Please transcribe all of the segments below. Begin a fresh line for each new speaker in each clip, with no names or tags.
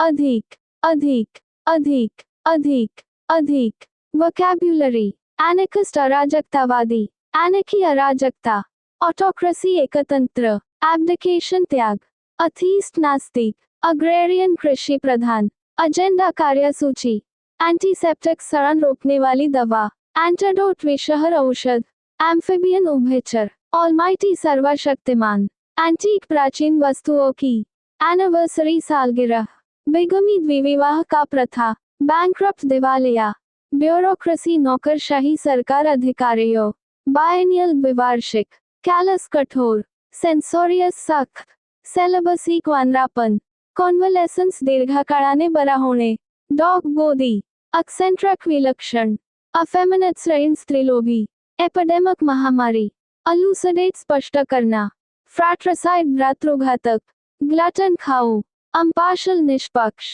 अधिक, अधिक, अधिक, अधिक, अधिक। वोकैब्युलरी, एनार्किस्ट अराजकतावादी, एनार्की अराजकता, ऑटोक्रेसी एकतंत्र, एब्डिकेशन त्याग, अथीस्ट नास्तिक, अग्रेरियन कृषि प्रधान, एजेंडा कार्यसूची, एंटीसेप्टिक सड़न रोकने वाली दवा, एंटाडोट विषहर औषध, एम्फिबियन उभयचर, ऑलमाइटी सर्वशक्तिमान, एंटीक प्राचीन वस्तुओं की, एनिवर्सरी सालगिरह, बेगमी द्विविवाह का प्रथा, बैंक्रप्ट दिवालिया, ब्यूरोक्रेसी नौकरशाही सरकार अधिकारियों, बायनियल द्विवार्षिक, कैलस कठोर, सेंसोरियस सख्त, सेलेबसी क्वांद्रापन, कॉन्वलेसेंस दीर्घकाळाने बरा होणे, डॉग गोदी, एक्सेंट्रिक विलक्षण, अफेमिनेट स्ट्रेन स्त्रीलोभी, एपिडेमिक महामारी, अल्यूसिडेट स्पष्ट करना, फ्रैट्रिसाइड भ्रातृघातक, ग्लटन खाऊ, अम्पार्शल निष्पक्ष,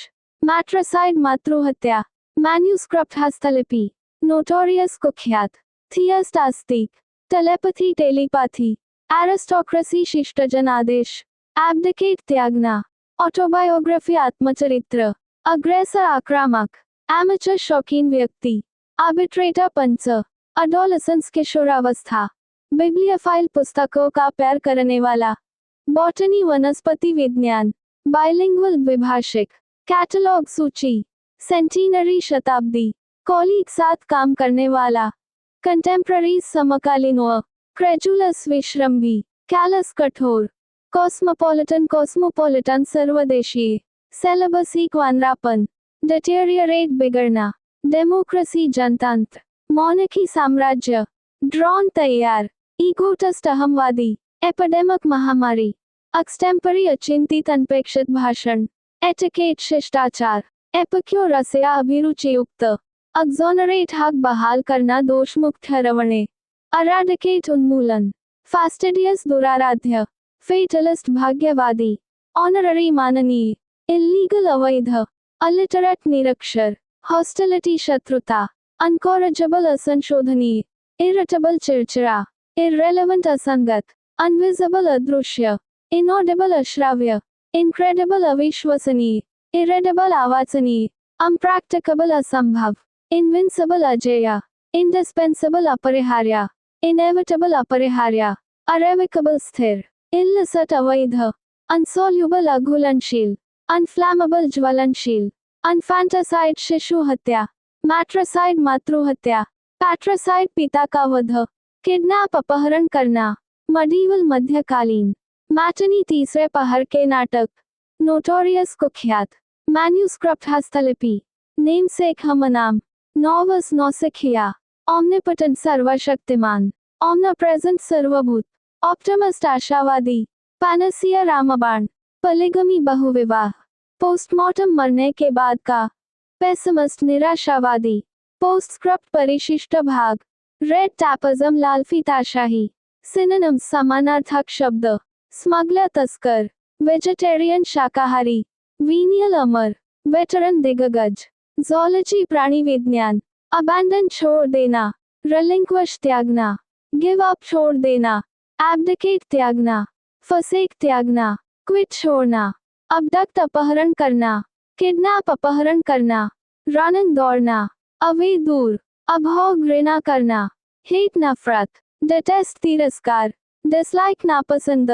मैट्रिसाइड मातृहत्या, मैन्यूस्क्रिप्ट हस्तलिपि, नोटोरियस कुख्यात, थियस्ट आस्तिक, टेलीपैथी टेलीपैथी, एरिस्टोक्रेसी शिष्टजन आदेश, एब्डिकेट त्यागना, ऑटोबायोग्राफी आत्मचरित्र, अग्रेसर आक्रामक, एमेचर शौकीन व्यक्ति, आर्बिट्रेटर पंच, अडोलेसेंस किशोरावस्था, बिब्लियोफाइल पुस्तकों का प्यार करने वाला, बॉटनी वनस्पति विज्ञान, बाइलिंगुअल द्विभाषिक, कैटलॉग सूची, सेंटिनरी शताब्दी, कॉलीग साथ काम करने वाला, कंटेम्प्ररीज समकालीनों, क्रेजुलस विश्रम्भी, कैलस कठोर, कॉस्मोपॉलिटन सर्वदेशीय, सेलेबसी क्वांद्रापन, डिटेरियरेट बिगड़ना, डेमोक्रेसी जनतंत्र, मोनार्की साम्राज्य, ड्रोन तैयार, ईगोटिस्ट अहमवादी, एपिडेमिक महामारी, एक्सटेम्परी अचिंतित अनपेक्षित भाषण, एटिकेट शिष्टाचार, एपिक्योर रसिया अभिरुचियुक्त, एक्सोनरेट हक बहाल करना दोषमुक्त ठहरवणे, अराडिकेट उन्मूलन, फास्टिडियस दुराराध्य, फेटलिस्ट भाग्यवादी, ऑनररी माननीय, इल्लीगल अवैध, अलिटरेट निरक्षर, हॉस्टिलिटी शत्रुता, अनकॉरेजेबल असंशोधनीय, इरिटेबल चिड़चिड़ा, इररेलेवेंट असंगत, अनविजिबल अदृश्य, इनऑडिबल अश्राव्य, इनक्रेडिबल अविश्वसनीय, इरेडेबल अवाचनीय, अनप्रैक्टिकेबल असंभव, इनविंसिबल अजेय, इंडिस्पेंसिबल अपरिहार्य, इनेविटेबल अपरिहार्य, अरेविकेबल स्थिर, इल्लिसिट अवैध, अनसोल्यूबल अघुलनशील, अनफ्लैमेबल ज्वलनशील, अनफैंटासाइड शिशु हत्या, मैट्रिसाइड मातृहत्या, पैट्रिसाइड पिता का वध, किडनैप अपहरण करना, मडीवल मध्यकालीन, मैटनी तीसरे पहर के नाटक, नोटोरियस कुख्यात, मैन्यूस्क्रिप्ट हस्तलिपि, नेमसेक हमनाम, नोवस नौसिखिया, ओमनिपोटेंट सर्वशक्तिमान, ओमनिप्रेजेंट सर्वभूत, ऑप्टिमिस्ट आशावादी, पैनासिया रामबाण, पॉलीगमी बहुविवाह, पोस्टमार्टम मरने के बाद का, पेसिमिस्ट निराशावादी, पोस्टस्क्रिप्ट परिशिष्ट भाग, रेड टैपिज्म लालफीताशाही, सिनोनिम्स समानार्थक शब्द, स्मगलर तस्कर, वेजिटेरियन शाकाहारी, वीनियल अमर, वेटरन दिग्गज, ज़ूलॉजी प्राणी विज्ञान, अबैंडन छोड़ देना, रिलिंक्विश त्यागना, गिव अप छोड़ देना, एब्डिकेट त्यागना, फसेक त्यागना, क्विट छोड़ना, अबडक्ट अपहरण करना, किडनैप अपहरण करना, रनिंग दौड़ना, अवे दूर, अभोग घृणा करना, हेट नफरत, डिटेस्ट तिरस्कार, डिसलाइक नापसंद,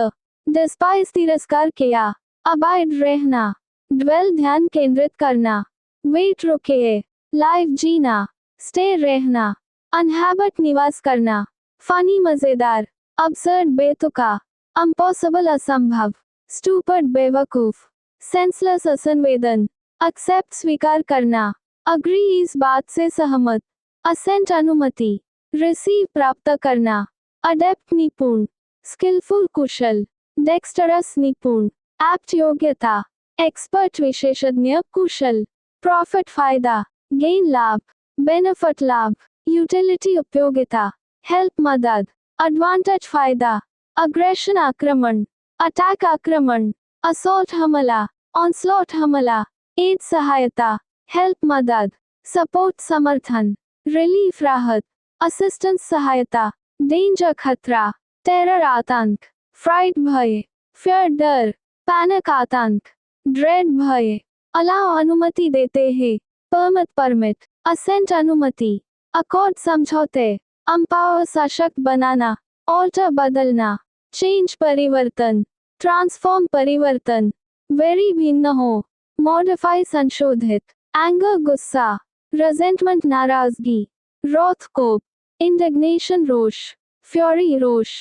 डिस्पाइस तिरस्कार किया, अबाइड रहना, ड्वेल ध्यान केंद्रित करना, वेट रुके, लाइव जीना, स्टे रहना, अनहैबिट निवास करना, फनी मजेदार, अब्सर्ड बेतुका, इम्पॉसिबल असंभव, स्टूपिड बेवकूफ, सेंसलेस असंवेदन, एक्सेप्ट स्वीकार करना, अग्री इस बात से सहमत, असेंट अनुमति, रिसीव प्राप्त करना, अडेप्ट निपुण, स्किलफुल कुशल, डेक्स्टरस निपुण, एप्ट योग्यता, एक्सपर्ट विशेषज्ञ कुशल, प्रॉफिट फायदा, गेन लाभ, बेनिफिट लाभ, यूटिलिटी उपयोगिता, हेल्प मदद, एडवांटेज फायदा, अग्रेशन आक्रमण, अटैक आक्रमण, असॉल्ट हमला, ऑनस्लॉट हमला, एड सहायता, हेल्प मदद, सपोर्ट समर्थन, रिलीफ राहत, असिस्टेंस सहायता, डेंजर खतरा, टेरर आतंक, फ्राइट भय, फियर डर, पैनिक आतंक, ड्रेड भय, अलाउ अनुमति देते हैं, परमिट परमिट, असेंट अनुमति, अकॉर्ड समझौते, अम्पावर सशक्त बनाना, ऑल्टर बदलना, चेंज परिवर्तन, ट्रांसफॉर्म परिवर्तन, वेरी भिन्न हो, मॉडिफाई संशोधित, एंगर गुस्सा, रेजेंटमेंट नाराजगी, रॉथ कोप, इंडिग्नेशन रोष, फ्यूरी रोष,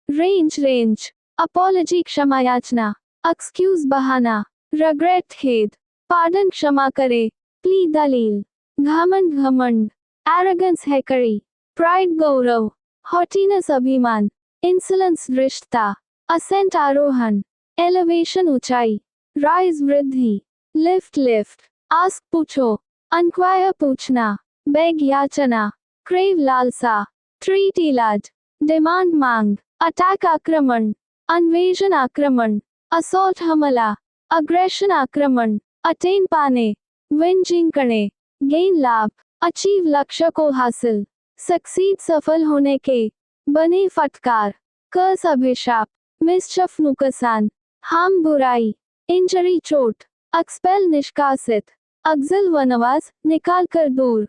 रेंज रेंज, अपॉलजी क्षमा याचना, एक्सक्यूज बहाना, रिग्रेट खेद, पार्डन क्षमा करे, प्ली दलील, घमंड घमंड, एरोगेंस हैकड़ी, प्राइड गौरव, हॉटीनेस अभिमान, इंसोलेंस धृष्टता, असेंट आरोहण, एलिवेशन ऊंचाई, राइज वृद्धि, लिफ्ट लिफ्ट, आस्क पूछो, इंक्वायर पूछना, बेग याचना, क्रेव लालसा, ट्रीट इलाज, डिमांड मांग, अटैक आक्रमण, अन्वेषण आक्रमण, असॉल्ट हमला, अग्रेशन आक्रमण, अटेन पाने, विन जिंकने, गेन लाभ, अचीव लक्ष्य को हासिल, सक्सीड सफल होने के, बने फटकार, कर्स अभिशाप, मिसचफ नुकसान, हार्म बुराई, इंजरी चोट, एक्सपेल निष्कासित, अक्जिल वनवास निकाल कर दूर,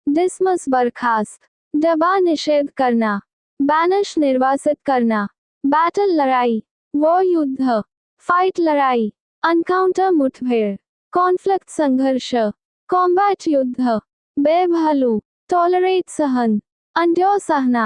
डिसमस बर्खास्त, दबा निषेध करना, बैनिश निर्वासित करना, बैटल लड़ाई, वॉर युद्ध, फाइट लड़ाई, अनकाउंटर मुठभेड़, कॉन्फ्लिक्ट संघर्ष, कॉम्बैट युद्ध, बेभालू, टॉलरेट सहन, अंड्योर सहना,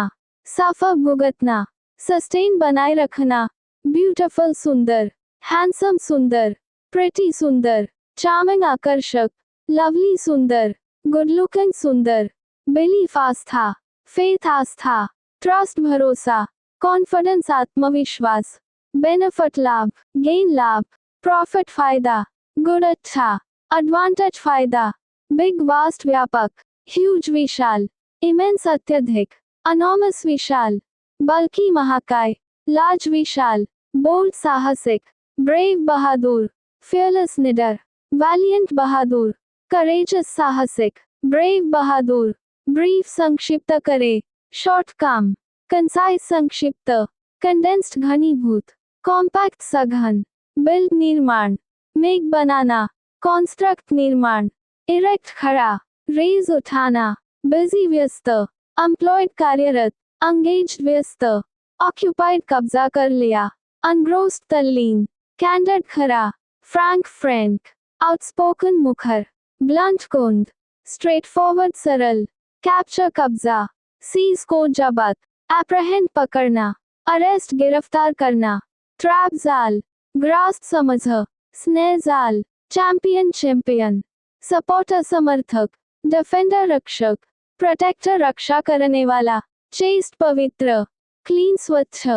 सफर भुगतना, सस्टेन बनाए रखना, ब्यूटीफुल सुंदर, हैंडसम सुंदर, प्रिटी सुंदर, चार्मिंग आकर्षक, लवली सुंदर, गुड लुकिंग सुंदर, बिलीफ आस्था, फेथ आस्था, ट्रस्ट भरोसा, कॉन्फिडेंस आत्मविश्वास, बेनिफिट लाभ, गेन लाभ, प्रॉफिट फायदा, गुड अच्छा, एडवांटेज फायदा, बिग वास्ट व्यापक, ह्यूज विशाल, इमेंस अत्यधिक, अनॉमस विशाल, बल्कि महाकाय, लार्ज विशाल, बोल्ड साहसिक, ब्रेव बहादुर, फियरलेस निडर, वैलियंट बहादुर, करेजस साहसिक, ब्रेव बहादुर, ब्रीफ संक्षिप्त करे, शॉर्ट काम, कंसाइज संक्षिप्त, कंडेंस्ड घनीभूत, कॉम्पैक्ट सघन, बिल्ड निर्माण, मेक बनाना, कॉन्स्ट्रक्ट निर्माण, इरेक्ट खड़ा, रेज उठाना, बिजी व्यस्त, एम्प्लॉयड कार्यरत, एंगेज्ड व्यस्त, ऑक्युपाइड कब्जा कर लिया, अनग्रोस्ड तल्लीन, कैंडिड खरा, फ्रैंक फ्रैंक, आउटस्पोकन मुखर, ब्लंट कुंद, स्ट्रेट फॉरवर्ड सरल, कैप्चर कब्जा, सीज को जबत, एप्रहेंड पकड़ना, अरेस्ट गिरफ्तार करना, ट्रैप जाल, ग्रास्प समझ, स्नेह जाल, चैंपियन चैंपियन, सपोर्टर समर्थक, डिफेंडर रक्षक, प्रोटेक्टर रक्षा करने वाला, चेस्ट पवित्र, क्लीन स्वच्छ,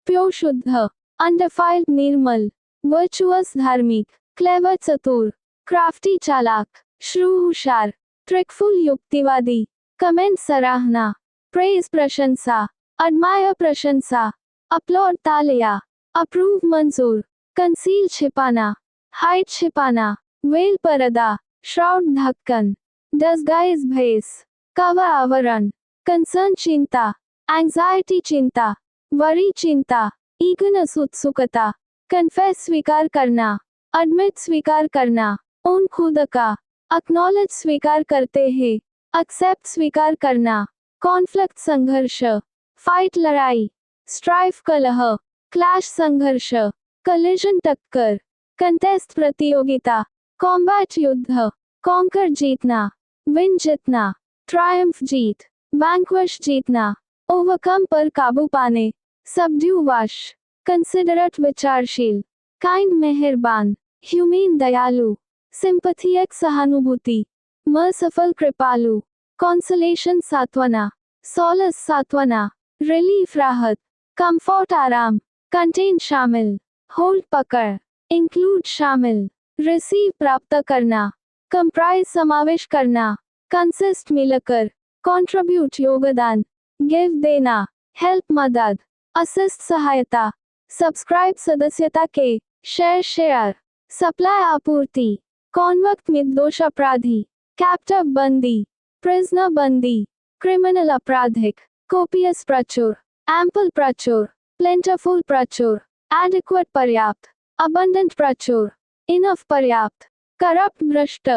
प्योर शुद्ध, अनडिफाइल्ड निर्मल, वर्चुअस धार्मिक, क्लेवर चतुर, क्राफ्टी चालाक, श्रू हुशार, ट्रिकफुल युक्तिवादी, कमेंट सराहना, प्रेज प्रशंसा, एडमायर प्रशंसा, अपलॉड तालिया, अप्रूव मंजूर, कंसील छिपाना, हाइड छिपाना, वेल पर्दा, श्राउड ढक्कन, डिस्गाइज भेस, कवर आवरण, कंसर्न चिंता, एंजाइटी चिंता, वरी चिंता, ईगरनेस उत्सुकता, कन्फेस स्वीकार करना, एडमिट स्वीकार करना, उन खुद का, एक्नॉलेज स्वीकार करते हैं, एक्सेप्ट स्वीकार करना, कॉन्फ्लिक्ट संघर्ष, फाइट लड़ाई, स्ट्राइफ कलह, क्लैश संघर्ष, कलिजन टक्कर, कंटेस्ट प्रतियोगिता, कॉम्बैट युद्ध, कॉन्कर जीतना, विन जीतना, ट्रायम्फ जीत, वैंक्विश जीतना, ओवरकम पर काबू पाने, सबड्यू वश, कंसिडरेट विचारशील, काइंड मेहरबान, ह्यूमेन दयालु, सिंपैथिक सहानुभूति, मर्सिफुल कृपालु, कॉन्सोलेशन सात्वना, सॉलस सात्वना, रिलीफ राहत, कंफर्ट आराम, कंटेन शामिल, होल्ड पकड़, इंक्लूड शामिल, रिसीव प्राप्त करना, कंप्राइज समावेश करना, कंसिस्ट मिलकर, कंट्रीब्यूट योगदान, गिव देना, हेल्प मदद, असिस्ट सहायता, सब्सक्राइब सदस्यता के, शेयर, सप्लाई आपूर्ति, कॉन्वक्ट निर्दोष अपराधी, कैप्टिव बंदी, प्रिजनर बंदी, क्रिमिनल आपराधिक, कोपियस प्रचुर, एम्पल प्रचुर, प्लेंटिफुल प्रचुर, एडिक्वेट पर्याप्त, अबंडेंट प्रचुर, इनफ पर्याप्त, करप्ट भ्रष्ट,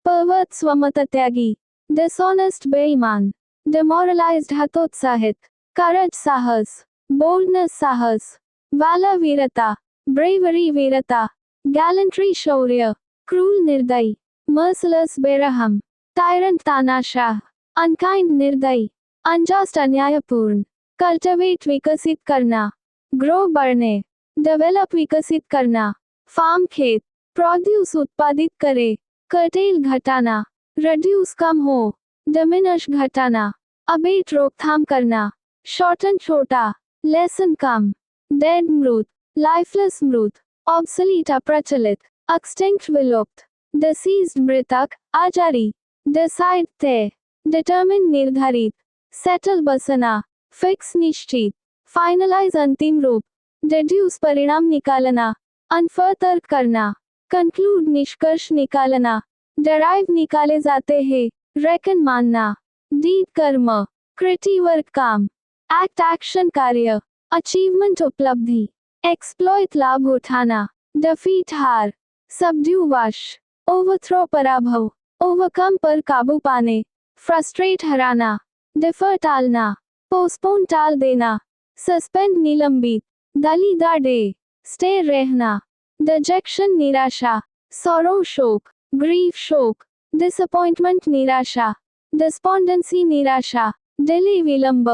पर्वत स्वमत त्यागी, डिसऑनेस्ट बेईमान, डिमोरलाइज्ड हतोत्साहित, करेज साहस, बोल्डनेस साहस, वैलर वीरता, ब्रेवरी वीरता, गैलेंट्री शौर्य, क्रूल निर्दयी, मर्सिलेस बेरहम, टायरेंट तानाशाह, अनकाइंड निर्दयी, अनजस्ट अन्यायपूर्ण, कल्टिवेट विकसित करना, ग्रो बढ़ने, डेवलप विकसित करना, फार्म खेत, प्रोड्यूस उत्पादित करे, कर्टेल घटाना, रिड्यूस कम हो, डिमिनिश घटाना, अबेट रोकथाम करना, शॉर्टन छोटा, लेसन कम, डेड मृत, लाइफलेस मृत, ऑब्सोलीट अप्रचलित, एक्सटिंक्ट विलुप्त, डिसीज्ड मृतक, आजारी, डिसाइड तय, डिटर्मिन निर्धारित, सेटल बसना, फिक्स निश्चित, फाइनलाइज अंतिम रूप, डिड्यूस परिणाम निकालना, अनफर तर्क करना, कंक्लूड निष्कर्ष निकालना, डराइव निकाले जाते हैं, रेकन मानना, डीड कर्म, कृति वर्क काम, एक्ट एक्शन कार्य, अचीवमेंट उपलब्धि, एक्सप्लॉइट लाभ उठाना, डिफीट हार, सबड्यू वश, ओवरथ्रो पराभव, ओवरकम पर काबू पाने, फ्रस्ट्रेट हराना, डिफर टालना, पोस्टपोन टाल देना, सस्पेंड निलंबित, दलीदा डे, स्टे रहना, डिजेक्शन निराशा, सौरो शोक, ग्रीफ शोक, डिसअपॉइंटमेंट निराशा, डिस्पोंडेंसी निराशा, डिले विलंब,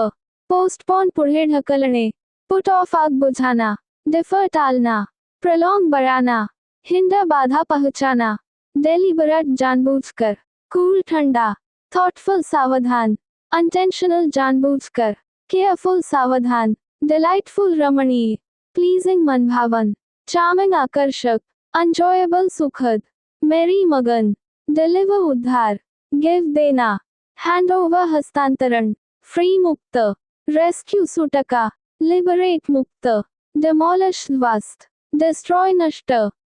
पोस्टपोन पुढे ढकलणे, पुट ऑफ आग बुझाना, डिफर टालना, प्रलॉन्ग बढ़ाना, हिंडर बाधा पहुंचाना, डेलिबरेट जानबूझकर, कूल ठंडा, थॉटफुल सावधान, अनटेंशनल जानबूझकर, केयरफुल सावधान, डिलाइटफुल रमणीय, प्लीजिंग मनभावन, चार्मिंग आकर्षक, एंजॉयबल सुखद, मेरी मगन, डिलीवर उद्धार, गिव देना, हैंडओवर हस्तांतरण, फ्री मुक्त, रेस्क्यू सुटका, लिबरेट मुक्त, डिमोलिश ध्वस्त, डिस्ट्रॉय नष्ट,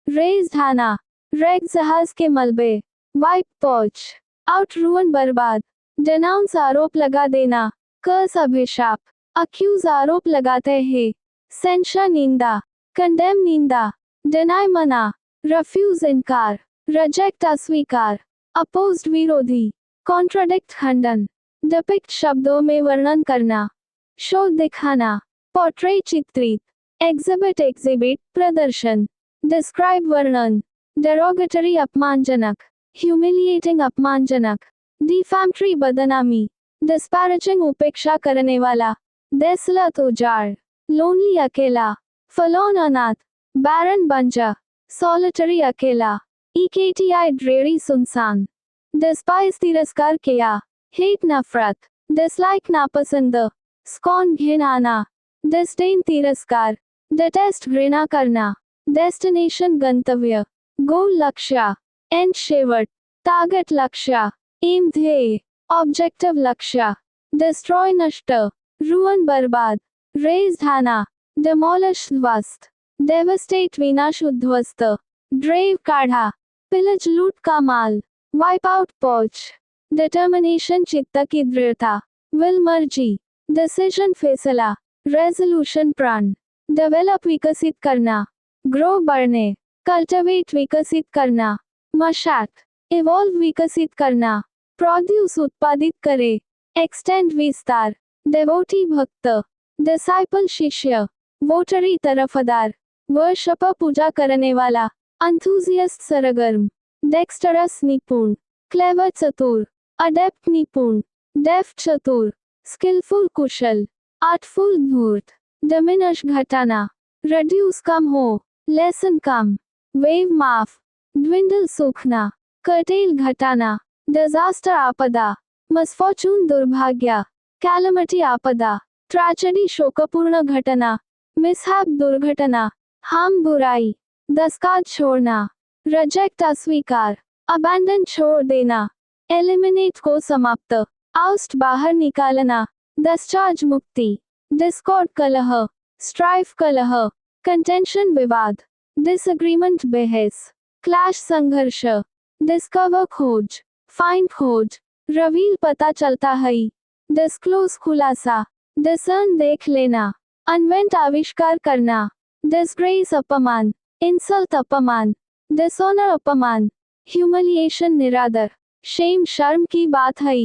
रेज ढाना, रेग जहाज के मलबे, वाइप पॉच, आउट रूअन बर्बाद, डिनाउंस आरोप लगा देना, कर्स अभिशाप, अक्यूज आरोप लगाते हैं, सेंशर निंदा, कंडेम निंदा, डिनाई मना, रफ्यूज इनकार, रिजेक्ट अस्वीकार, अपोज्ड विरोधी, कॉन्ट्राडिक्ट खंडन, डिपिक्ट शब्दों में वर्णन करना, शो दिखाना, पोर्ट्रे चित्रित, एग्जिबिट एग्जिबिट प्रदर्शन, डिस्क्राइब वर्णन, डेरोगेटरी अपमानजनक, ह्यूमिलिएटिंग अपमानजनक, डिफैमेटरी बदनामी, डिस्पैरेजिंग उपेक्षा करने वाला, डेसलत उजाड़, लोनली अकेला, फलोन अनाथ, बैरन बंजा, सॉलिटरी अकेला, इकेटीआई ड्रेरी सुनसान, डिस्पाइस तिरस्कार किया, हेट नफरत, डिसलाइक नापसंद, स्कॉन घिन आना, डिस्डेन तिरस्कार, डिटेस्ट घृणा करना, डेस्टिनेशन गंतव्य, गोल लक्ष्य, एंड शेवट, टारगेट लक्ष्य, एम ध्येय, ऑब्जेक्टिव लक्ष्य, डिस्ट्रॉय नष्ट, रुअन बर्बाद, रेज ढाना, डिमोलिश ध्वस्त, डेवस्टेट विनाश उद्ध्वस्त, ड्रेव काढ़ा, पिलज लूट का माल, वाइप आउट पॉच, डिटर्मिनेशन चित्त की दृढ़ता, विल मर्जी, डिसीजन फैसला, रेजोल्यूशन प्रण, डेवलप विकसित करना, ग्रो बढ़ने, कल्टिवेट विकसित करना, मशाक, इवॉल्व विकसित करना, प्रोड्यूस उत्पादित करे, एक्सटेंड विस्तार, डेवोटी भक्त, डिसाइपल शिष्य, वोटरी तरफदार, वर्शप पूजा करने वाला, अंथुजियस्ट सरगर्म, डेक्स्टरस निपुण, क्लेवर चतुर, अडेप्ट निपुण, डेफ्ट चतुर, स्किलफुल कुशल, आर्टफुल धूर्त, डिमिनिश घटाना, रिड्यूस कम हो, लेसन कम, वेव माफ, ड्विंडल सूखना, कर्टेल घटाना, डिजास्टर आपदा, मिसफॉर्चून दुर्भाग्य, कैलमिटी आपदा, ट्रेजेडी शोकपूर्ण घटना, मिसहैप दुर्घटना, हार्म बुराई, दस्काद छोड़ना, रिजेक्ट अस्वीकार, अबैंडन छोड़ देना, एलिमिनेट को समाप्त, आउस्ट बाहर निकालना, डिस्चार्ज मुक्ति, डिस्कॉर्ड कलह, स्ट्राइफ कलह, कंटेंशन विवाद, डिसएग्रीमेंट बहस, क्लैश संघर्ष, डिस्कवर खोज, फाइंड खोज, रिवील पता चलता है, डिस्क्लोज खुलासा, डिसर्न देख लेना, अनवेंट आविष्कार करना, डिसग्रेस अपमान, इंसल्ट अपमान, डिसऑनर अपमान, ह्यूमिलिएशन निरादर, शेम शर्म की बात है,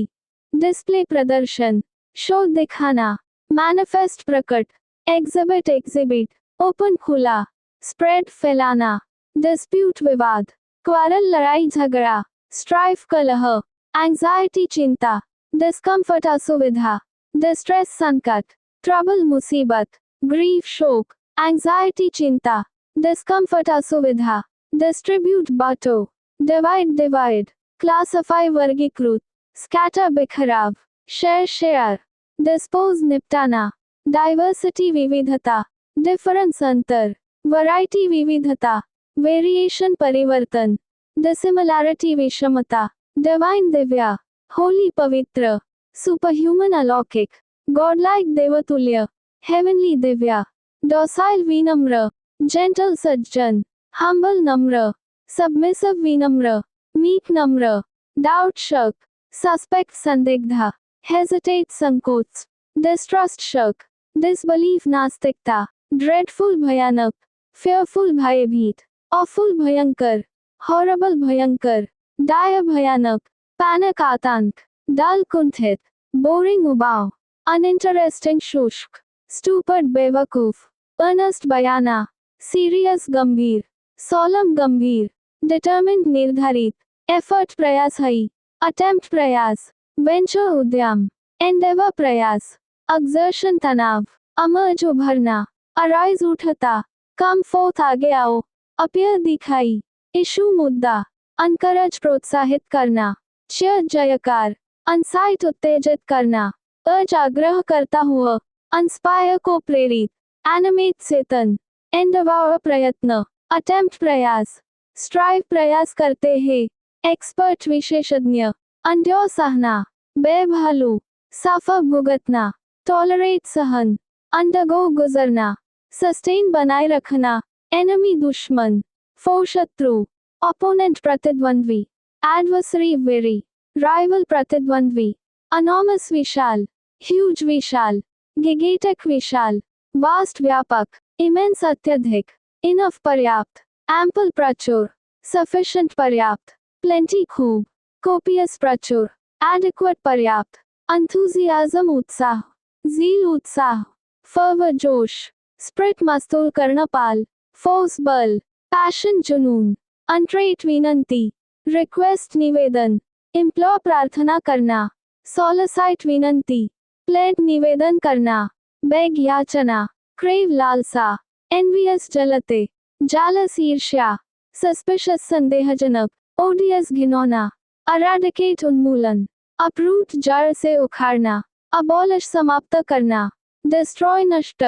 डिस्प्ले प्रदर्शन, शो दिखाना, मैनिफेस्ट प्रकट, एग्जिबिट एग्जिबिट, ओपन खुला, स्प्रेड फैलाना, डिस्प्यूट विवाद, क्वारल लड़ाई झगड़ा, स्ट्राइफ कलह, एंजाइटी चिंता, डिस्कम्फर्ट असुविधा, डिस्ट्रेस संकट, ट्रबल मुसीबत, ग्रीफ शोक, एंजाइटी चिंता, डिस्कम्फर्ट असुविधा, डिस्ट्रीब्यूट बांटो, डिवाइड डिवाइड, क्लासिफाई वर्गीकृत, स्कैटर बिखराव, शेयर शेयर, डिस्पोज निपटाना, डाइवर्सिटी विविधता, डिफरेंस अंतर, वैरायटी विविधता, वेरिएशन परिवर्तन, डिसिमिलैरिटी विषमता, डिवाइन दिव्या, होली पवित्र, सुपरह्यूमन अलौकिक, गॉडलाइक देवतुल्य, हेवनली दिव्या, डॉसाइल विनम्र, जेंटल सज्जन, हम्बल नम्र, सबमिसिव विनम्र, मीक नम्र, डाउट शक, सस्पेक्ट संदिग्धा, हेजिटेट संकोच, डिस्ट्रस्ट शक, डिसबिलीफ नास्तिकता, ड्रेडफुल भयानक, फेयरफुल भयभीत, ऑफुल भयंकर, हॉरेबल भयंकर, डायर भयानक, पैनिक आतंक, डल कुंठित, बोरिंग उबाव, अनइंटरेस्टिंग शुष्क, स्टूपर्ड बेवकूफ, अर्नेस्ट बयाना, सीरियस गंभीर, सोलम गंभीर, डिटर्मिन्ड निर्धारित, एफर्ट प्रयास है, अटेम्प्ट प्रयास, वेंचर उद्यम, एंडेवर प्रयास, एक्सर्शन तनाव, अमर्ज उभरना, अराइज उठता, कम फोर्थ आगे आओ, अपीयर दिखाई, इशू मुद्दा, अनकरज प्रोत्साहित करना, चीयर जयकार, अनसाइट उत्तेजित करना, अर्ज आग्रह करता हुआ, इंस्पायर को प्रेरित, एनिमेट चेतन, एंडेवर प्रयत्न, अटेम्प्ट प्रयास, स्ट्राइव प्रयास करते हैं, एक्सपर्ट विशेषज्ञ, अंड्योर सहना, बेभालू, सफर भुगतना, टॉलरेट सहन, अंडरगो गुजरना, सस्टेन बनाए रखना, एनिमी दुश्मन, फो शत्रु, ओपोनेंट प्रतिद्वंद्वी, एडवर्सरी वेरी, राइवल प्रतिद्वंद्वी, अनॉमस विशाल, ह्यूज विशाल, गिगेटिक विशाल, वास्ट व्यापक, इमेंस अत्यधिक, इनफ पर्याप्त, एम्पल प्रचुर, सफिशिएंट पर्याप्त, प्लेंटी खूब, कोपियस प्रचुर, एडिक्वेट पर्याप्त, एंथुसियाज्म उत्साह, जील उत्साह, फर्वर जोश, स्प्रिट मस्तूल कर्णपाल, फोर्स बल, पैशन जुनून, अंट्रेट विनंती, रिक्वेस्ट निवेदन, इम्प्लोर प्रार्थना करना, सोलिसाइट विनंती, प्लेड निवेदन करना, बेग याचना, क्रेव लालसा, एनवियस जलते, जालस ईर्ष्या, सस्पिशियस संदेहजनक, ओडियस घिनौना, अराडिकेट उन्मूलन, अपरूट जड़ से उखाड़ना, अबॉलिश समाप्त करना, डिस्ट्रॉय नष्ट,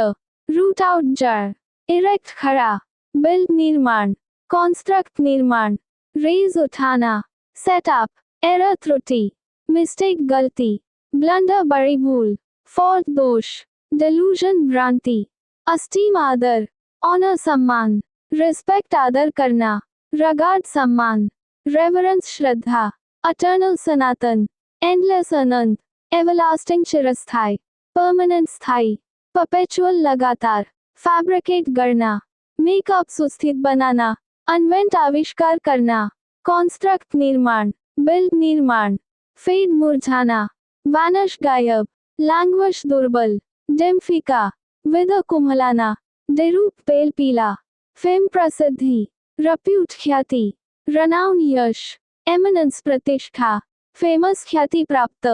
रूट आउट जड़, इरेक्ट खड़ा, बिल्ड निर्माण, कॉन्स्ट्रक्ट निर्माण, रेज उठाना, सेटअप, एरर त्रुटि, मिस्टेक गलती, ब्लंडर बड़ी भूल, फॉल्ट दोष, डिलूजन भ्रांति, अस्टीम आदर, ऑनर सम्मान, रिस्पेक्ट आदर करना, रगार्ड सम्मान, रेवरेंस श्रद्धा, अटर्नल सनातन, एंडलेस अनंत, एवरलास्टिंग चिरस्थाई, परमानेंट स्थायी, परपेचुअल लगातार, फैब्रिकेट गढ़ना, मेकअप सुस्थित बनाना, अनवेंट आविष्कार करना, कॉन्स्ट्रक्ट निर्माण, बिल्ड निर्माण, फेड मुरझाना, वैनिश गायब, लैंग्वेज दुर्बल, डिम फीका, विद कुम्हलाना, डिरूप पेल पीला, फेम प्रसिद्धि, रप्यूट ख्याति, रनाउन यश, एमिनेंस प्रतिष्ठा, फेमस ख्याति प्राप्त,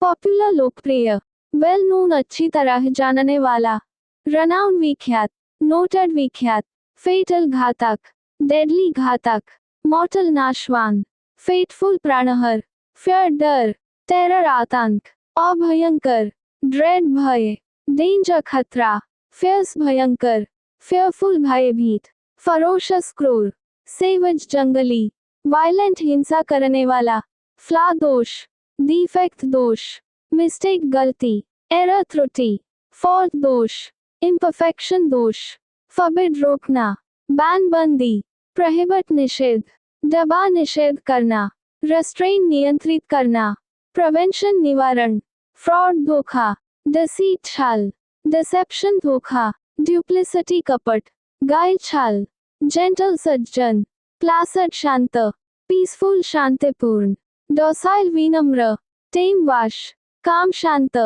पॉपुलर लोकप्रिय, वेल नोन अच्छी तरह जानने वाला, रनाउन विख्यात, नोटेड विख्यात, फेटल घातक, डेडली घातक, मॉर्टल नाशवान, फेटफुल प्राणहर, फियर डर, टेरर आतंक, अभयंकर, ड्रेड भय, डेंजर खतरा, फियर्स भयंकर, फियरफुल भयभीत, फरोशस क्रूर, सेवज जंगली, वायलेंट हिंसा करने वाला, फ्ला दोष, डिफेक्ट दोष, मिस्टेक गलती, एरर त्रुटि, फॉल्ट दोष, इम्परफेक्शन दोष, फॉरबिड रोकना, बैन बंदी, प्रोहिबिट निषेध, दबा निषेध करना, रेस्ट्रेन नियंत्रित करना, प्रिवेंशन निवारण, फ्रॉड धोखा, डिसीट छल, डिसेप्शन धोखा, ड्यूप्लिसिटी कपट, गाइल छल, जेंटल सज्जन, प्लासड शांत, पीसफुल शांतिपूर्ण, डॉसाइल विनम्र, टेम वाश, काम शांत,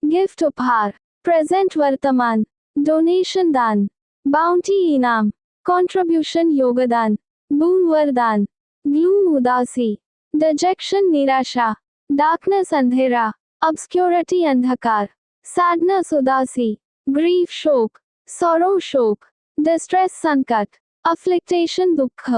गिफ्ट उपहार, प्रेजेंट वर्तमान, डोनेशन दान, बाउंटी इनाम, कंट्रीब्यूशन योगदान, बून वरदान, ग्लूम उदासी, डिजेक्शन निराशा, डार्कनेस अंधेरा, ऑब्स्क्योरिटी अंधकार, सैडनेस उदासी, ग्रीफ शोक, सॉरो शोक, डिस्ट्रेस संकट, अफ्लिक्टेशन दुख,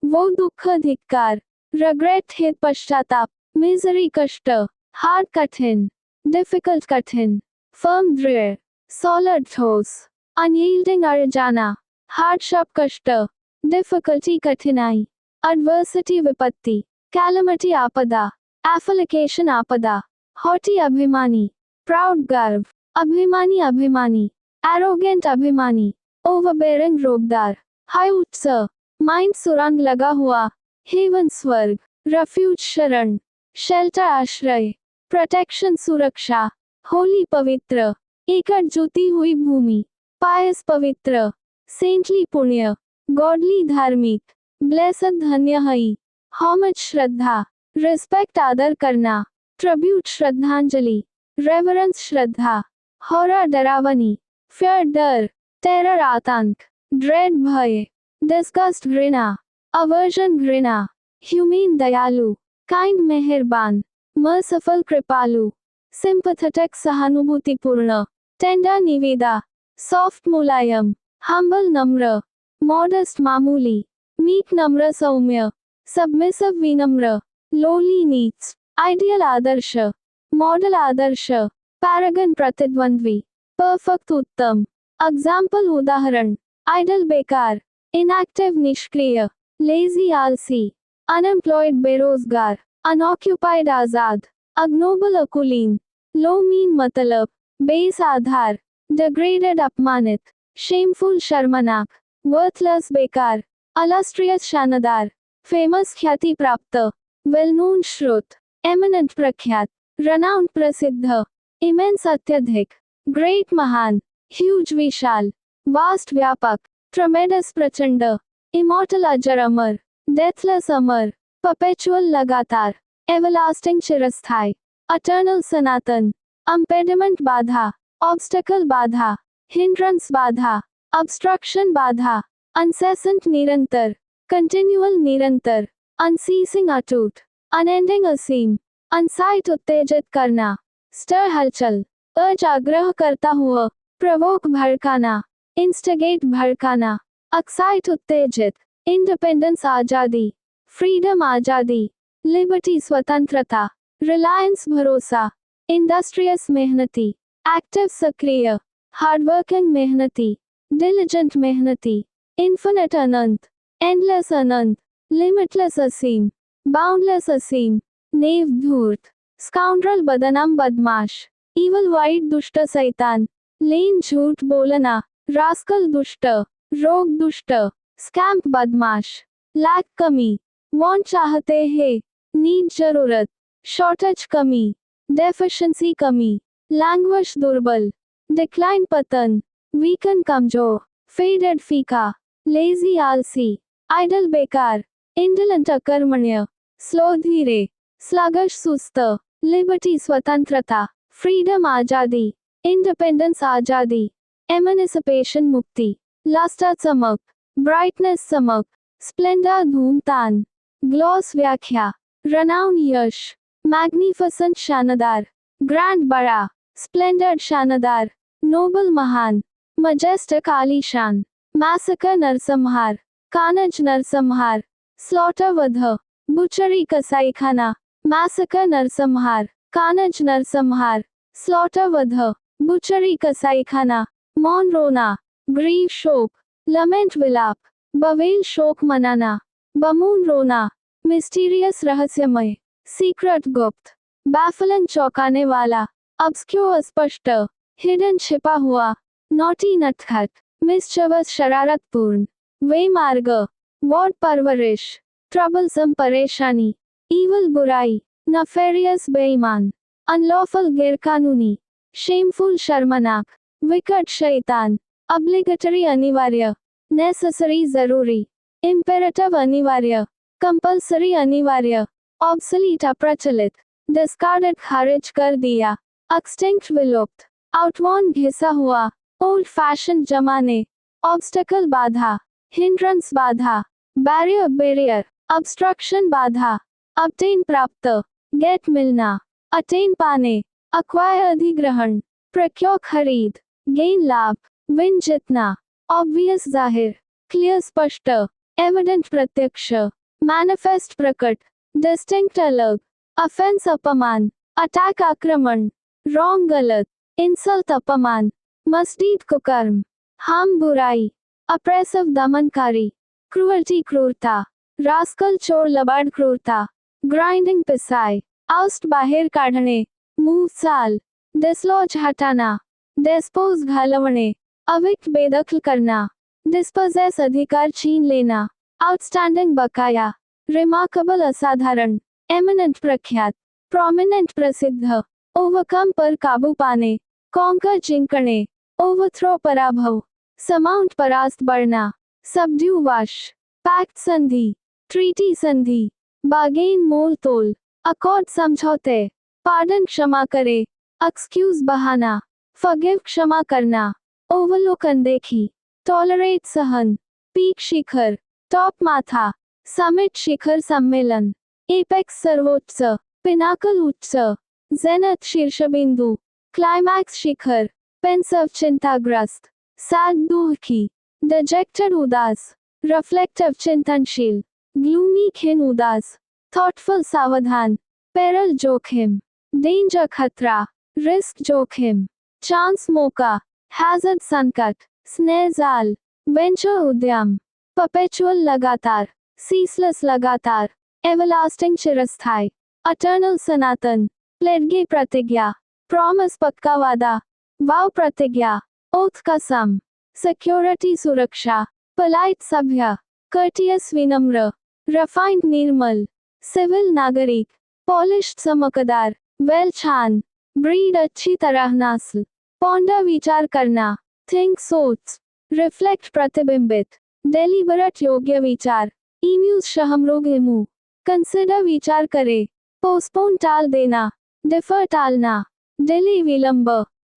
वो दुख धिक्कार, रिग्रेट हित पश्चाताप, मिजरी कष्ट, हार्ड कठिन, डिफिकल्ट कठिन, फर्म दृढ़, सॉलिड ठोस, अनयील्डिंग अड़जाना, हार्डशिप कष्ट, डिफिकल्टी कठिनाई, एडवर्सिटी विपत्ति, कैलमिटी आपदा, एफिलिकेशन आपदा, हॉटी अभिमानी, प्राउड गर्व, अभिमानी अभिमानी, एरोगेंट अभिमानी, ओवरबेरिंग रोबदार, हाई उच्च, माइंड सुरंग लगा हुआ, हेवन स्वर्ग, रेफ्यूज शरण, शेल्टर आश्रय, प्रोटेक्शन सुरक्षा, होली पवित्र, एकट जुती हुई भूमि, पायस पवित्र, सेंटली पुण्य, गॉडली धार्मिक, ब्लेसड धन्य हई, होमेज श्रद्धा, रिस्पेक्ट आदर करना, ट्रिब्यूट श्रद्धांजलि, रेवरेंस श्रद्धा, हॉरर डरावनी, फियर डर, टेरर आतंक, ड्रेड भय, डिस्गस्ट घृणा, अवर्जन घृणा, ह्यूमेन दयालु, काइंड मेहरबान, मर्सिफुल कृपालु, सिंपैथेटिक सहानुभूतिपूर्ण, टेंडर निवेदा, सॉफ्ट मुलायम, हम्बल नम्र, मॉडेस्ट मामूली, मीक नम्र सौम्य, सबमिसिव विनम्र, लोली नीच, आइडियल आदर्श, मॉडल आदर्श, पैरागन प्रतिद्वंद्वी, परफेक्ट उत्तम, एग्जाम्पल उदाहरण, आइडल बेकार, इनएक्टिव निष्क्रिय, लेजी आलसी, अनएम्प्लॉयड बेरोजगार, अनऑक्युपाइड आजाद, अग्नोबल अकुलीन, लो मीन मतलब, बेस आधार, डिग्रेडेड अपमानित, शेमफुल शर्मनाक, वर्थलेस बेकार, अलस्ट्रियस शानदार, फेमस ख्याति प्राप्त, वेल नोन श्रुत, एमिनेंट प्रख्यात, रनाउंड प्रसिद्ध, इमेंस अत्यधिक, ग्रेट महान, ह्यूज विशाल, वास्ट व्यापक, ट्रमेडस प्रचंड, इमॉर्टल अजर अमर, डेथलेस अमर, परपेचुअल लगातार, एवरलास्टिंग चिरस्थाई, अटर्नल सनातन, अम्पेडिमेंट बाधा, ऑब्स्टेकल बाधा, हिंड्रेंस बाधा, ऑब्स्ट्रक्शन बाधा, अनसेसेंट निरंतर, कंटिन्यूअल निरंतर, अनसीसिंग अटूट, अनएंडिंग असीम, अनसाइट उत्तेजित करना, स्टर हलचल, अर्ज आग्रह करता हुआ, प्रवोक भड़काना, इंस्टिगेट भड़काना, एक्साइट उत्तेजित, इंडिपेंडेंस आजादी, फ्रीडम आजादी, लिबर्टी स्वतंत्रता, रिलायंस भरोसा, इंडस्ट्रियस मेहनती, एक्टिव सक्रिय, हार्डवर्किंग मेहनती, डिलिजेंट मेहनती, इन्फिनिट अनंत, एंडलेस अनंत, लिमिटलेस असीम, बाउंडलेस असीम, नेव धूर्त, स्काउंड्रल बदनाम बदमाश, इवल वाइट दुष्ट सैतान, लेन झूठ बोलना, रास्कल दुष्ट, रोग दुष्ट, स्कैम्प बदमाश, लैक कमी, वांट चाहते हैं, नीड जरूरत, शॉर्टेज कमी, डेफिशिएंसी कमी, लैंग्वेज दुर्बल, डिक्लाइन पतन, वीकन कमजोर, फेडेड फीका, लेजी आलसी, आइडल बेकार, इंडोलेंट अकर्मण्य, स्लो धीरे, स्लगश सुस्त, लिबर्टी स्वतंत्रता, फ्रीडम आजादी, इंडिपेंडेंस आजादी, एमेनिसिपेशन मुक्ति, लास्टर चमक, ब्राइटनेस चमक, स्प्लेंडर धूमतान, ग्लॉस व्याख्या, रनाउन यश, मैग्निफिसेंट शानदार, ग्रैंड बड़ा, स्प्लेंडर्ड शानदार, नोबल महान, मजेस्टिक आलीशान, मैसेकर नरसंहार, कानज नरसंहार, स्लॉटर वध, बुचरी कसाईखाना, मैसेकर नरसंहार, कानज नरसंहार, स्लॉटर वध, बुचरी कसाईखाना, मौन रोना, ग्रीव शोक, लमेंट विलाप, बवेल शोक मनाना, बमून रोना, मिस्टीरियस रहस्यमय, सीक्रेट गुप्त, बैफलिंग चौंकाने वाला, ऑब्स्क्योर स्पष्ट, हिडन छिपा हुआ, नॉटी नटखट, मिस्चीवस शरारतपूर्ण, वे मार्ग, वॉर्ड परवरिश, ट्रबलसम परेशानी, ईवल बुराई, नफेरियस बेईमान, अनलॉफुल गैरकानूनी, शेमफुल शर्मनाक, विकट शैतान, ऑब्लिगेटरी अनिवार्य, नेसेसरी जरूरी, इम्पेरेटिव अनिवार्य, कंपल्सरी अनिवार्य, ऑब्सोलीट अप्रचलित, डिस्कार्डेड खारिज कर दिया, एक्सटिंक्ट विलुप्त, आउटवर्न घिसा हुआ, ओल्ड फैशन जमाने, ऑब्स्टेकल बाधा, हिंड्रेंस बाधा, बैरियर ऑब्स्ट्रक्शन बाधा, ऑब्टेन प्राप्त, गेट मिलना, अटेन पाने, अक्वायर अधिग्रहण, प्रोक्योर खरीद, गेन लाभ, विन जीतना, ऑब्वियस जाहिर, क्लियर स्पष्ट, एविडेंट प्रत्यक्ष, मैनिफेस्ट प्रकट, डिस्टिंक्ट अलग, ऑफेंस अपमान, अटैक आक्रमण, रॉन्ग गलत, इंसल्ट अपमान, मस्डीड कुकर्म, हार्म बुराई, अप्रेसिव दमनकारी, क्रूअल्टी क्रूरता, रास्कल चोर लबाड क्रूरता, ग्राइंडिंग पिसाई, आउस्ट बाहेर काढणे, मूव चाल, डिसलॉज हटाना, डिस्पोज घालवणे, अविक्त बेदखल करना, डिस्पोजेस अधिकार छीन लेना, आउटस्टैंडिंग बकाया, रिमार्केबल असाधारण, एमिनेंट प्रख्यात, प्रोमिनेंट प्रसिद्ध, ओवरकम पर काबू पाने, कॉन्कर जिंकणे, ओवरथ्रो पराभव, समाउंट परास्त बढ़ना, सबड्यू वश, पैक्ट संधि, ट्रीटी संधि, बागेन मोल तोल, अकॉर्ड समझौते, पार्डन क्षमा करे, एक्सक्यूज बहाना, फॉरगिव क्षमा करना, ओवरलुक अनदेखी, टॉलरेट सहन, पीक शिखर, टॉप माथा, समिट शिखर सम्मेलन, एपेक्स सर्वोच्च, पिनाकल उच्च, जेनथ शीर्षबिंदु, क्लाइमैक्स शिखर, पेंसिव चिंताग्रस्त, सैड दुखी, डिजेक्टेड उदास, रिफ्लेक्टिव चिंतनशील, ग्लूमी खिन उदास, थॉटफुल सावधान, पेरल जोखिम, डेंजर खतरा, रिस्क जोखिम, चांस मौका, हैजर्ड संकट, स्नेह जाल, वेंचर उद्यम, परपेचुअल लगातार, सीसलेस लगातार, एवरलास्टिंग चिरस्थाई, अटर्नल सनातन, प्लेडगी प्रतिज्ञा, प्रॉमिस पक्का वादा, वाव प्रतिज्ञा, ओथ कसम, सिक्योरिटी सुरक्षा, पोलाइट सभ्य, कर्टियस विनम्र, रिफाइंड निर्मल, सिविल नागरिक, पॉलिश्ड चमकदार, वेल छान, ब्रीड अच्छी तरह नस्ल, पॉन्डर विचार करना, थिंक सोच, रिफ्लेक्ट प्रतिबिंबित, डेलिबरेट योग्य विचार, इम्यूज शहमरोग इमू, कंसिडर विचार करे, पोस्टपोन टाल देना, डिफर टालना, डिले विलंब,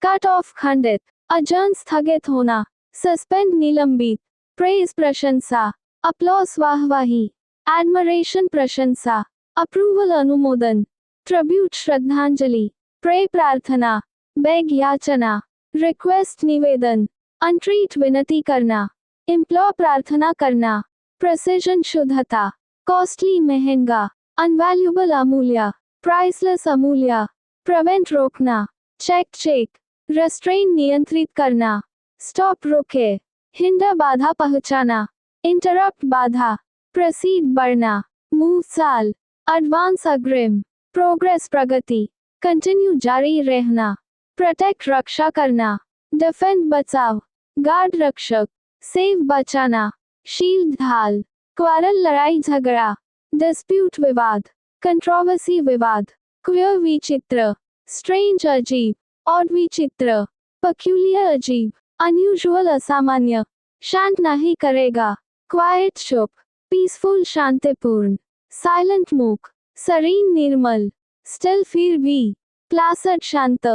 कट ऑफ खंडित, अजर्न स्थगित होना, सस्पेंड निलंबित, प्रेज प्रशंसा, अपलॉस वाहवाही, एडमरेशन प्रशंसा, अप्रूवल अनुमोदन, ट्रिब्यूट श्रद्धांजलि, प्रे प्रार्थना, बेग याचना, रिक्वेस्ट निवेदन, अनट्रीट विनती करना, इम्प्लोर प्रार्थना करना, प्रेसिजन शुद्धता, कॉस्टली महंगा, अनवैल्यूबल अमूल्य, प्राइसलेस अमूल्य, प्रिवेंट रोकना, चेक, रेस्ट्रेन नियंत्रित करना, स्टॉप रोके, हिंडर बाधा पहुंचाना, इंटरप्ट बाधा, प्रोसीड बढ़ना, मूव चाल, एडवांस अग्रिम, प्रोग्रेस प्रगति, कंटिन्यू जारी रहना, प्रोटेक्ट रक्षा करना, डिफेंड बचाव, गार्ड रक्षक, सेव बचाना, शील्ड ढाल, क्वारल लड़ाई झगड़ा, डिस्प्यूट विवाद, कंट्रोवर्सी विवाद, क्वियर विचित्र, स्ट्रेंज अजीब, ऑड विचित्र, पेक्यूलियर अजीब, अनयूजुअल असामान्य, शांत नहीं करेगा, क्वाइट चुप, पीसफुल शांतिपूर्ण, साइलेंट मूक, सरीन निर्मल, स्टिल फिर भी, प्लासड शांत,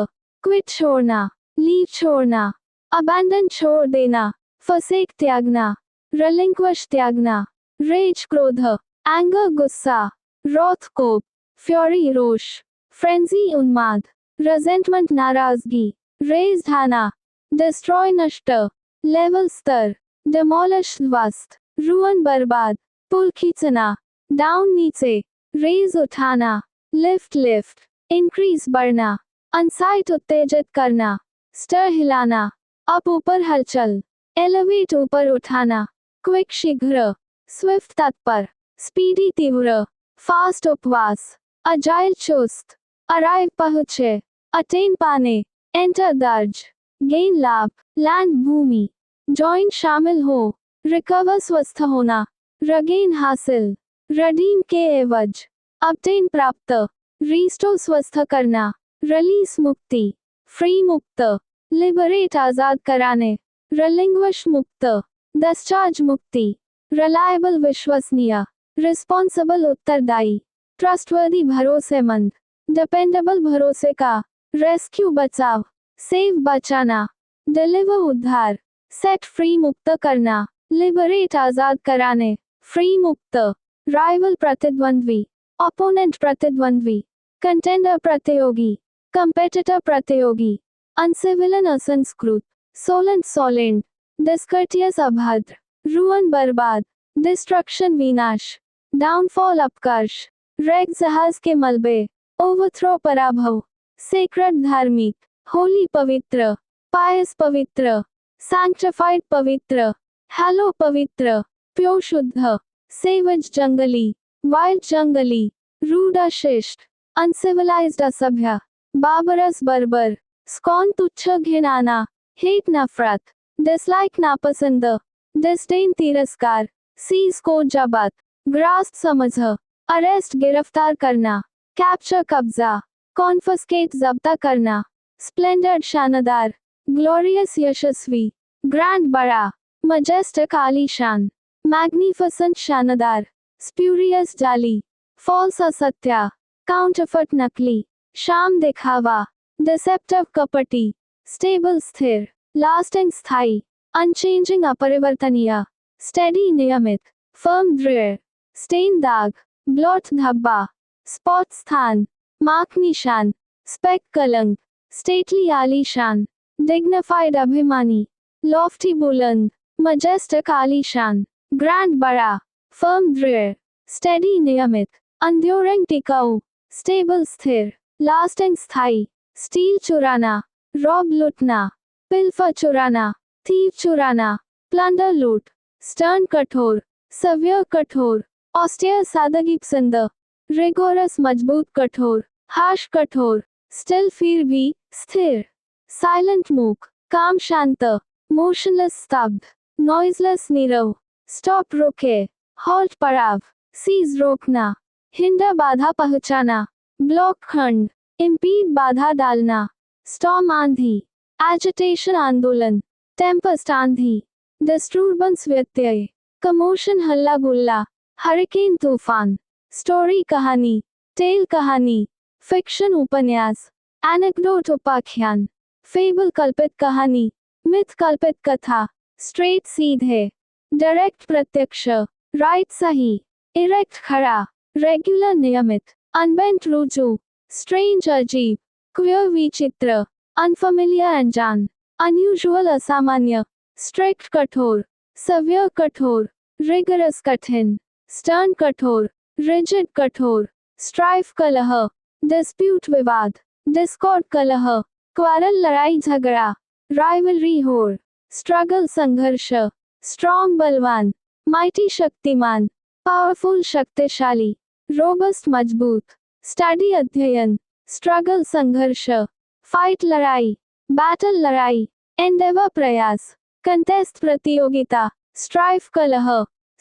क्विट छोड़ना, लीव छोड़ना, अबैंडन छोड़ देना, फसेक त्यागना, रिलिंक्विश त्यागना, रेज क्रोध, एंगर गुस्सा, रोथ कोप, फ्योरी रोष, फ्रेंजी उन्माद, रेजेंटमेंट नाराजगी, रेज ढाना, डिस्ट्रॉय नष्ट, लेवल स्तर, डिमोलिश ध्वस्त, रुअन बर्बाद, पुल खींचना, डाउन नीचे, रेज उठाना, लिफ्ट, इंक्रीज बढ़ना, अनसाइट उत्तेजित करना, स्टर हिलाना, अप ऊपर हलचल, एलिवेट ऊपर उठाना, क्विक शीघ्र, स्विफ्ट तत्पर, स्पीडी तीव्र, फास्ट उपवास, अजाइल चुस्त, अराइव पहुंचे, अटेन पाने, एंटर दर्ज, गेन लाभ, लैंड भूमि, जॉइन शामिल हो, रिकवर स्वस्थ होना, रगेन हासिल, रडीम के एवज, ऑब्टेन प्राप्त, रीस्टोर स्वस्थ करना, रिलीज मुक्ति, फ्री मुक्त, लिबरेट आजाद कराने, रिलिंग्विश मुक्त, डिस्चार्ज मुक्ति, रिलायबल विश्वसनीय, रिस्पॉन्सिबल उत्तरदायी, ट्रस्टवर्दी भरोसेमंद, डिपेंडेबल भरोसे का, रेस्क्यू बचाव, सेव बचाना, डिलीवर उद्धार, सेट फ्री मुक्त करना, लिबरेट आजाद कराने, फ्री मुक्त, राइवल प्रतिद्वंद्वी, ओपोनेंट प्रतिद्वंद्वी, कंटेंडर प्रतियोगी, कंपेटिटर प्रतियोगी, अनसिविलन असंस्कृत, सोलेंट सोलेंट, डिस्कर्टियस अभद्र, रुअन बर्बाद, डिस्ट्रक्शन विनाश, डाउनफॉल अपकर्ष, रेग जहाज के मलबे, ओवरथ्रो पराभव, सेक्रेड धार्मिक, होली पवित्र, पायस पवित्र, सैंक्टिफाइड पवित्र, हैलो पवित्र, प्योर शुद्ध, सेवज जंगली, वाइल्ड जंगली, रूड अशिष्ट, अनसिविलाइज्ड असभ्य, बाबरस बर्बर, स्कॉन तुच्छ घिनाना, हेट नफरत, डिसलाइक नापसंद, डिस्डेन तिरस्कार, सीज को जबत, ग्रास्प समझ, अरेस्ट गिरफ्तार करना, कैप्चर कब्जा, कॉन्फिस्केट जब्ता करना, स्प्लेंडर्ड शानदार, ग्लोरियस यशस्वी, ग्रैंड बड़ा, मजेस्टिक आलीशान, मैग्निफिसेंट शानदार, स्प्यूरियस जाली, फॉल्स असत्य, काउंटरफिट नकली, शाम दिखावा, डिसेप्टिव कपटी, स्टेबल स्थिर, लास्टिंग स्थायी, अनचेंजिंग अपरिवर्तनीय, स्टेडी नियमित, फर्म दृढ़, स्टेन दाग, ब्लॉट धब्बा, स्पॉट स्थान, मार्क निशान, स्पेक कलंक, स्टेटली आलीशान, डिग्निफाइड अभिमानी, लॉफ्टी बुलंद, मजेस्टिक आलीशान, ग्रैंड बड़ा, फर्म दृढ़, स्टेडी नियमित, एंड्योरिंग टिकाऊ, स्टेबल स्थिर, लास्टिंग स्थायी, स्टील चुराना, रॉब लूटना, पिल्फर चुराना, थीव चुराना, प्लंडर लूट, स्टर्न कठोर, सव्य कठोर, ऑस्टियर सादगी पसंद, रिगोरस मजबूत कठोर, हार्श कठोर, स्टिल फिर भी, स्थिर, साइलेंट मूक, काम शांत, मोशनलेस स्तब्ध, नॉइजलेस नीरव, स्टॉप रोके, हॉल्ट पड़ाव, सीज रोकना, हिंडर बाधा पहुंचाना, ब्लॉक खंड, इम्पीड बाधा डालना, स्टॉर्म आंधी, एजिटेशन आंदोलन, टेम्पेस्ट आंधी, डिस्टर्बेंस व्यत्यय, कमोशन हल्ला गुल्ला, हरिकेन तूफान, स्टोरी कहानी, टेल कहानी, फिक्शन उपन्यास, एनेक्डोट उपाख्यान, फेबल कल्पित कहानी, मिथ कल्पित कथा, स्ट्रेट सीधे, डायरेक्ट प्रत्यक्ष, राइट सही, इरेक्ट खड़ा, रेगुलर नियमित, अनबेंट रुजू, स्ट्रेंज अजीब, क्वियर विचित्र, अनफेमिलियर अनजान, अनयूजुअल असामान्य, स्ट्रिक्ट कठोर, सव्य कठोर, रिगरस कठिन, स्टर्न कठोर, रिजिड कठोर, स्ट्राइफ कलह, डिस्प्यूट विवाद, डिस्कॉर्ड कलह, क्वारल लड़ाई झगड़ा, राइवलरी होड़, स्ट्रगल संघर्ष, स्ट्रॉन्ग बलवान, माइटी शक्तिमान, पावरफुल शक्तिशाली, रोबस्ट मजबूत, स्टडी अध्ययन, स्ट्रगल संघर्ष, फाइट लड़ाई, बैटल लड़ाई, एंडेवर प्रयास, कंटेस्ट प्रतियोगिता, स्ट्राइफ कलह,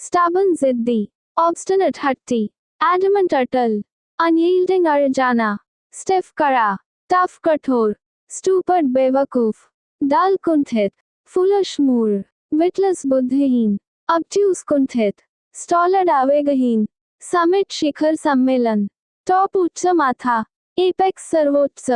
स्टबर्न जिद्दी, ऑब्स्टिनेट हट्टी, एडमेंट अटल, अनयील्डिंग अड़ जाना, स्टिफ कड़ा, टफ कठोर, स्टूपर्ड बेवकूफ, डल कुंठित, फुलिश मूर्ख, विटलेस बुद्धिहीन, obtuse कुंठित, स्टॉलर्ड आवेगहीन, समिट शिखर सम्मेलन, टॉप उच्च माथा, एपेक्स सर्वोच्च,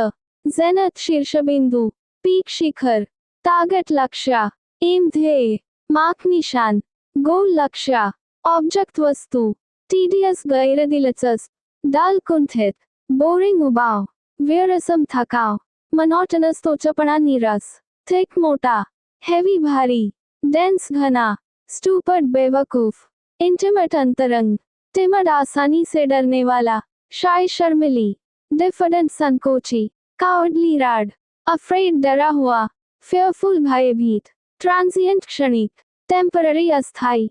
जेनथ शीर्षबिंदु, पीक शिखर, टारगेट लक्ष्य, एम ध्येय, मार्क निशान, गोल लक्ष्य, ऑब्जेक्ट वस्तु, टीडियस गैरदिलचस्प, डल कुंठित, बोरिंग उबाव, वेयरसम थकाव, मोनोटोनस तोचपणा नीरस, थिक मोटा, हेवी भारी, डेंस घना, स्टूपर्ड बेवकूफ, इंटिमेट अंतरंग, टिमड आसानी से डरने वाला, शाय शर्मिली, डिफिडेंट संकोची, कावर्डली राड, अफ्रेड डरा हुआ, फेयरफुल भयभीत, ट्रांजिएंट क्षणिक, टेम्पररी अस्थाई,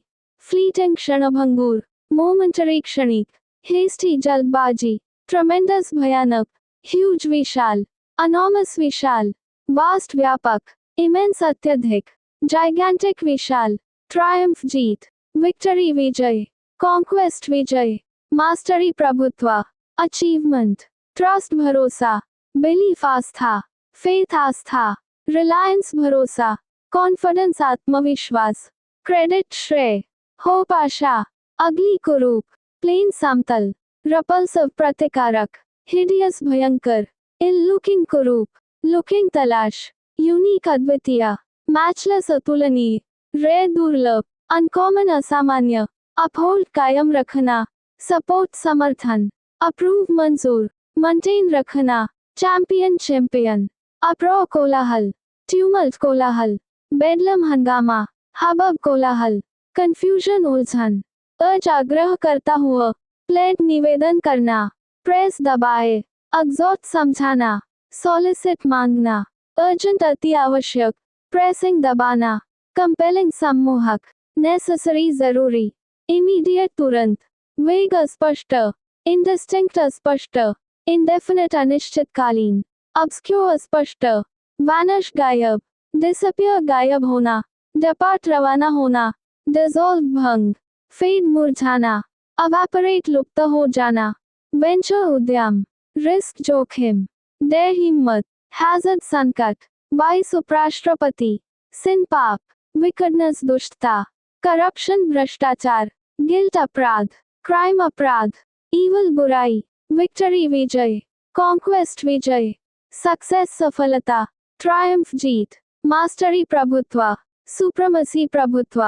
फ्लीटिंग क्षणभंगुर, मोमेंटरी क्षणिक, हेस्टी जल्दबाजी, ट्रेमेंडस भयानक, ह्यूज विशाल, अनॉमस विशाल, वास्ट व्यापक, इमेंस अत्यधिक, जाइगैंटिक विशाल, ट्रायम्फ जीत, विक्टरी विजय, कॉन्क्वेस्ट विजय, मास्टरी प्रभुत्व, अचीवमेंट, ट्रस्ट भरोसा, बिलीफ आस्था, फेथ आस्था, रिलायंस भरोसा, कॉन्फिडेंस आत्मविश्वास, क्रेडिट श्रेय, होप आशा, अगली कुरूप, प्लेन समतल, रपल्सिव प्रतिकारक, हिडियस भयंकर, इल लुकिंग कुरूप, लुकिंग तलाश, यूनिक अद्वितीय, मैचलेस अतुलनीय, रेयर दुर्लभ, अनकॉमन असामान्य, अपहोल्ड कायम रखना, सपोर्ट समर्थन, अप्रूव मंजूर, मेंटेन रखना, चैंपियन चैंपियन, अप्रो कोलाहल, ट्यूमल्ट कोलाहल, बेडलम हंगामा, हबब कोलाहल, कंफ्यूजन उलझन, अर्ज आग्रह करता हुआ, प्लेड निवेदन करना, प्रेस दबाए, एग्जॉट समझाना, सॉलिसिट मांगना, अर्जेंट अति आवश्यक, प्रेसिंग दबाना, कंपेलिंग सम्मोहक, नेसेसरी जरूरी, इमीडिएट तुरंत, वेग अस्पष्ट, इंडिस्टिंक्ट अस्पष्ट, इंडेफिनिट अनिश्चितकालीन, ऑब्स्क्योर अस्पष्ट, वैनिश गायब, डिसअपियर गायब होना, डिपार्ट रवाना होना, डिसॉल्व भंग, फेड मुरझाना, अवेपोरेट लुप्त हो जाना, वेंचर उद्यम, रिस्क जोखिम, डेयर हिम्मत, हैजर्ड संकट, वाइस उपराष्ट्रपति, सिन पाप, विकटनेस दुष्टता, करप्शन भ्रष्टाचार, गिल्ट अपराध, क्राइम अपराध, ईवल बुराई, विक्टरी विजय, कॉन्क्वेस्ट विजय, सक्सेस सफलता, ट्रायम्फ जीत, मास्टरी प्रभुत्व, सुप्रमसी प्रभुत्व,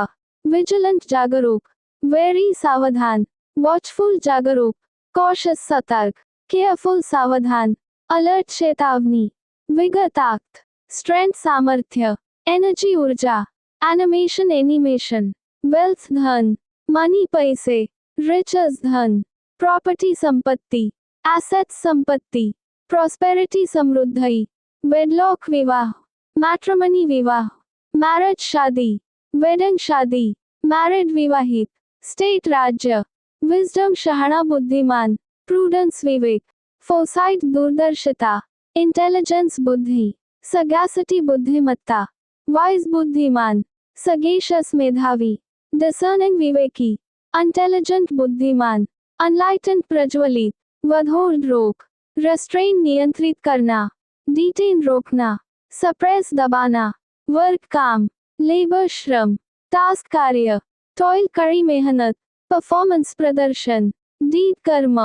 विजिलेंट जागरूक, वेरी सावधान, वॉचफुल जागरूक, कॉशियस सतर्क, केयरफुल सावधान, अलर्ट चेतावनी, विगर ताकत, स्ट्रेंथ सामर्थ्य, एनर्जी ऊर्जा, एनिमेशन एनिमेशन, वेल्थ धन, मनी पैसे, रिचेस धन, प्रॉपर्टी संपत्ति, एसेट्स संपत्ति, प्रॉस्पेरिटी समृद्धि, वेडलॉक विवाह, मैट्रिमनी विवाह, मैरिज शादी, वेडिंग शादी, मैरिड विवाहित, स्टेट राज्य, विजडम शहाणा बुद्धिमान, प्रूडेंस विवेक, फोसाइट दूरदर्शिता, इंटेलिजेंस बुद्धि, सगैसिटी बुद्धिमत्ता, वाइज बुद्धिमान, सगेशियस मेधावी, डिसर्निंग विवेकी, इंटेलिजेंट बुद्धिमान, अनलाइटेंड प्रज्वलित, वधोल्ड रोक, रेस्ट्रेन नियंत्रित करना, डिटेन रोकना, सप्रेस दबाना, वर्क काम, लेबर श्रम, टास्क कार्य, टॉयल कड़ी मेहनत, परफॉर्मेंस प्रदर्शन, डीड कर्म,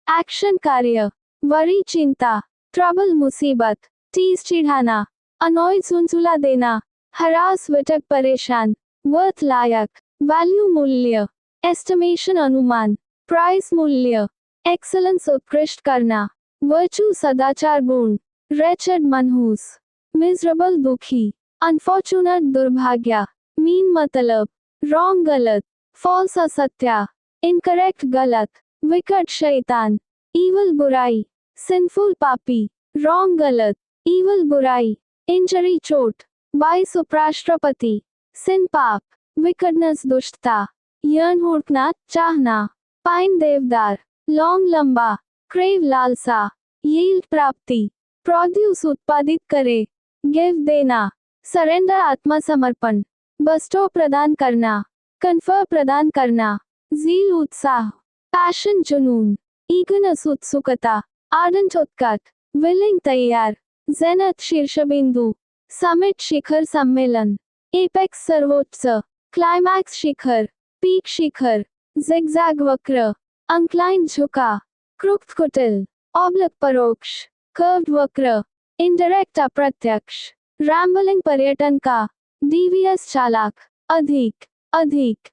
एक्शन कार्य, वरी चिंता, ट्रबल मुसीबत, टीज चिढ़ाना, अनॉयड सुनसुला देना, हरास विटक परेशान, वर्थ लायक, वैल्यू मूल्य, एस्टिमेशन अनुमान, प्राइस मूल्य, एक्सलेंस उत्कृष्ट करना, वर्चू सदाचार गुण, रेचेड मनहूस, मिजरेबल दुखी, अनफॉर्चुनेट दुर्भाग्य, मीन मतलब, रॉन्ग गलत, फॉल्स असत्य, इनकरेक्ट गलत, विकट शैतान, ईवल बुराई, सिंफुल पापी, रॉन्ग गलत, ईवल बुराई, इंजरी चोट, वाइस उपराष्ट्रपति, सिन पाप, विकटनेस दुष्टता, यर्न हुड़कना चाहना, पाइन देवदार, लॉन्ग लंबा, क्रेव लालसा, यील्ड प्राप्ति, प्रोड्यूस उत्पादित करे, गिव देना, सरेंडर आत्मसमर्पण, बस्टो प्रदान करना, कन्फर प्रदान करना, जील उत्साह, पैशन जुनून, ईगरनेस उत्सुकता, आर्डेंट उत्कट, विलिंग तैयार, जेनत शीर्षबिंदु, समिट शिखर सम्मेलन, एपेक्स सर्वोच्च, क्लाइमैक्स शिखर, पीक शिखर, जिगजैग वक्र, अंक्लाइन झुका, क्रुक्त कुटिल, ऑब्लिक परोक्ष, कर्व्ड वक्र, इनडायरेक्ट अप्रत्यक्ष, रैम्बलिंग पर्यटन का, डीवीएस चालाक, अधिक, अधिक,